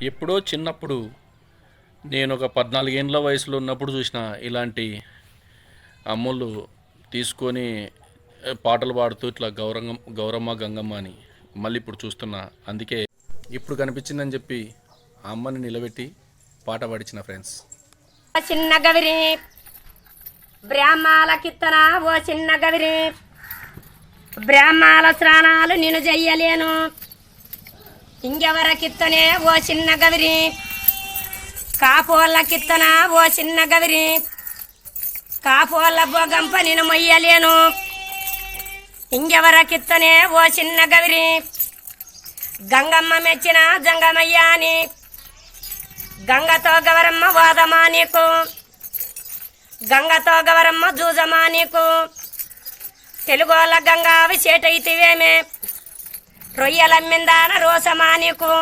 ఎప్పుడో చిన్నప్పుడు నేను ఒక 14 ఏండ్ల వయసులో ఉన్నప్పుడు చూసిన ఇలాంటి అమ్ములు తీసుకొని పాటలు పాడుతూ ఇట్లా గౌరమ్మ గంగమ్మ అని మళ్ళీ ఇప్పుడు చూస్తున్నా. అందుకే ఇప్పుడు కనిపించిందని చెప్పి ఆ అమ్మని నిలబెట్టి పాట పాడించిన ఫ్రెండ్స్. చిన్న గవిరి బ్రాహ్మాల కిత్తన ఓ చిన్న గవిరి, బ్రాహ్మాల స్నానాలు నేను చెయ్యలేను, ఇంకెవరకిత్తనే ఓ చిన్న గవిరి, కాపోళ్ళ కిత్తన ఓ చిన్న గవిరి, కాపోళ్ళ భోగంప నేను మొయ్యలేను, ఇంకెవరకిత్తనే ఓ చిన్న గవిరి, గంగమ్మ మెచ్చిన జంగమయ్య అని, గంగతో గవరమ్మ వాదమా నీకు, గంగతో గవరమ్మ జూజమా నీకు, తెలుగోళ్ళ గంగావి చేటైతివేమే, రొయ్యలమ్మిందాన రోసమా నీకు.